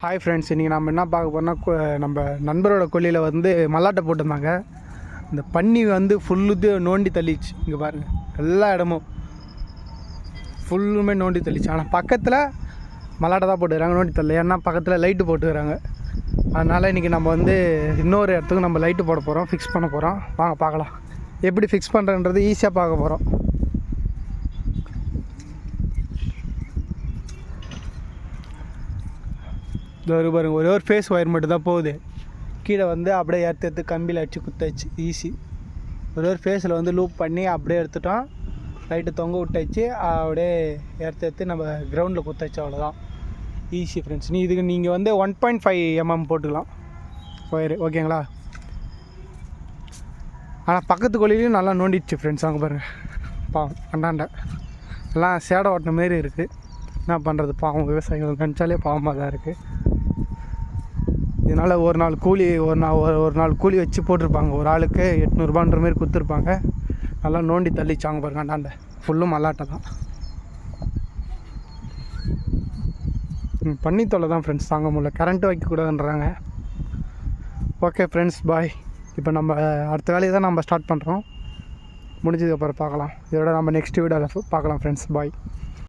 Hi friends, இன்றைக்கி நம்ம என்ன பார்க்க போகிறோம்னா நம்ம நண்பரோட கொல்லியில் வந்து மல்லாட்டை போட்டிருந்தாங்க. இந்த பன்னி வந்து ஃபுல்லுது நோண்டி தள்ளிச்சு. இங்கே பாருங்கள், எல்லா இடமும் ஃபுல்லுமே நோண்டி தள்ளிச்சு. ஆனால் பக்கத்தில் மல்லாட்டை தான் போட்டுக்கிறாங்க, நோண்டி தள்ளி. ஏன்னா பக்கத்தில் லைட்டு போட்டுக்கிறாங்க. அதனால் இன்றைக்கி நம்ம வந்து இன்னொரு இடத்துக்கு நம்ம லைட்டு போட போகிறோம், ஃபிக்ஸ் பண்ண போகிறோம். வாங்க பார்க்கலாம். எப்படி ஃபிக்ஸ் பண்ணுறன்றது ஈஸியாக பார்க்க போகிறோம். ஒரு பாருங்க, ஒரே ஒரு ஃபேஸ் ஒயர் மட்டும் தான் போகுது. கீழே வந்து அப்படியே எடுத்து கம்பியில் அடித்து குத்தாச்சு, ஈஸி. ஒரே ஒரு ஃபேஸில் வந்து லூப் பண்ணி அப்படியே எடுத்துட்டோம், லைட்டு தொங்க விட்டாச்சு, அப்படியே எடுத்து நம்ம கிரவுண்டில் குத்தாச்சு. அவ்வளோதான், ஈஸி ஃப்ரெண்ட்ஸ். இதுக்கு நீங்கள் வந்து 1.5 mm போட்டுக்கலாம் ஒயரு, ஓகேங்களா? ஆனால் பக்கத்து கொல்லிலையும் நல்லா நோண்டிடுச்சு ஃப்ரெண்ட்ஸ். அங்கே பாருங்கள், பாவம் அண்டாண்ட எல்லாம் சேடை ஓட்டின மாரி இருக்குது. என்ன பண்ணுறது, பாவம் விவசாயிகள் நினச்சாலே பாவமாக தான் இருக்குது. இதனால் ஒரு நாள் கூலி வச்சு போட்டிருப்பாங்க. ஒரு ஆளுக்கு 800 மாரி கொடுத்துருப்பாங்க. நல்லா நோண்டி தள்ளிச்சாங்க பாருங்க. அண்டாண்ட ஃபுல்லும் மல்லாட்டை தான். பண்ணி தொலை தான் ஃப்ரெண்ட்ஸ், தாங்க முடியல. கரண்ட்டு வைக்கக்கூடாதுன்றாங்க. ஓகே ஃப்ரெண்ட்ஸ், பாய். இப்போ நம்ம அடுத்த வேலையை தான் நம்ம ஸ்டார்ட் பண்ணுறோம். முடிஞ்சதுக்கப்புறம் பார்க்கலாம். இதோட நம்ம நெக்ஸ்ட் வீடியோவில் பார்க்கலாம் ஃப்ரெண்ட்ஸ். பாய்.